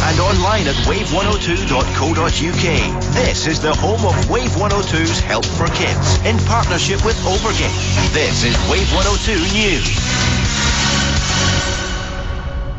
and online at wave102.co.uk. This is the home of Wave 102's Help for Kids in partnership with Overgate. This is Wave 102 News.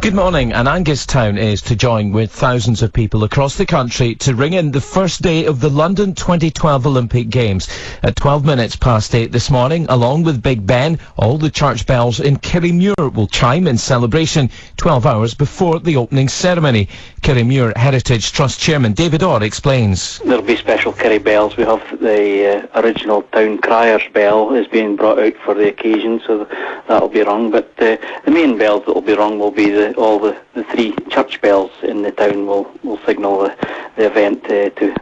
Good morning, and Angustown is to join with thousands of people across the country to ring in the first day of the London 2012 Olympic Games. At 12 minutes past 8 this morning, along with Big Ben, all the church bells in Kirriemuir will chime in celebration 12 hours before the opening ceremony. Kirriemuir Heritage Trust Chairman David Orr explains. There'll be special Kirrie bells. We have the original town crier's bell is being brought out for the occasion, so that'll be rung. But the main bells that will be rung will be all the three church bells in the town will signal the event to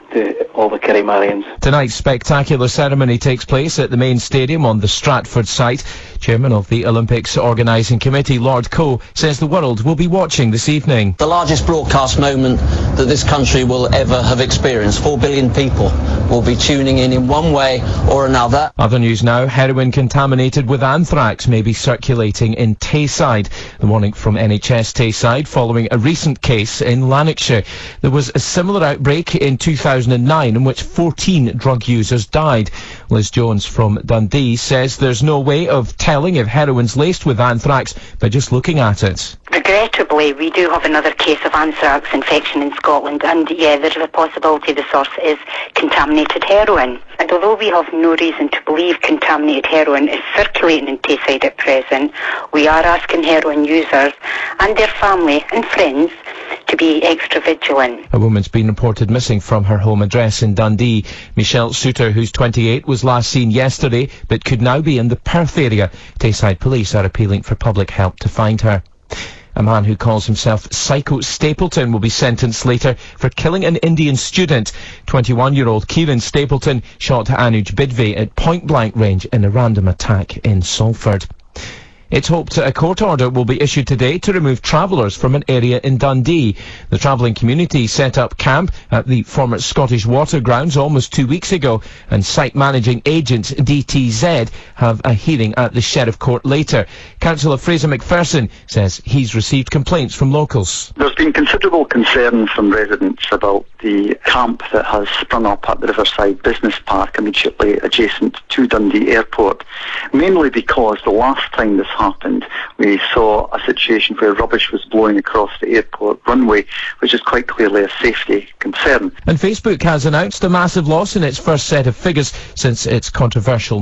all the Kirriemarians. Tonight's spectacular ceremony takes place at the main stadium on the Stratford site. Chairman of the Olympics Organising Committee, Lord Coe, says the world will be watching this evening. The largest broadcast moment that this country will ever have experienced. 4 billion people will be tuning in one way or another. Other news now, heroin contaminated with anthrax may be circulating in Tayside. The warning from NHS Tayside following a recent case in Lanarkshire. There was a similar outbreak in 2009 in which 14 drug users died. Liz Jones from Dundee says there's no way of telling if heroin's laced with anthrax by just looking at it. Regrettably, we do have another case of anthrax infection in Scotland, and yeah, there's a possibility the source is contaminated heroin. And although we have no reason to believe contaminated heroin is circulating in Tayside at present, we are asking heroin users and their family and friends to be extra vigilant. A woman's been reported missing from her home address in Dundee. Michelle Souter, who's 28, was last seen yesterday, but could now be in the Perth area. Tayside police are appealing for public help to find her. A man who calls himself Psycho Stapleton will be sentenced later for killing an Indian student. 21-year-old Kieran Stapleton shot Anuj Bidve at point-blank range in a random attack in Salford. It's hoped a court order will be issued today to remove travellers from an area in Dundee. The travelling community set up camp at the former Scottish Water Grounds almost 2 weeks ago, and site managing agent DTZ have a hearing at the Sheriff Court later. Councillor Fraser McPherson says he's received complaints from locals. There's been considerable concern from residents about the camp that has sprung up at the Riverside Business Park immediately adjacent to Dundee Airport, mainly because the last time this happened we saw a situation where rubbish was blowing across the airport runway, which is quite clearly a safety concern. And Facebook has announced a massive loss in its first set of figures since its controversial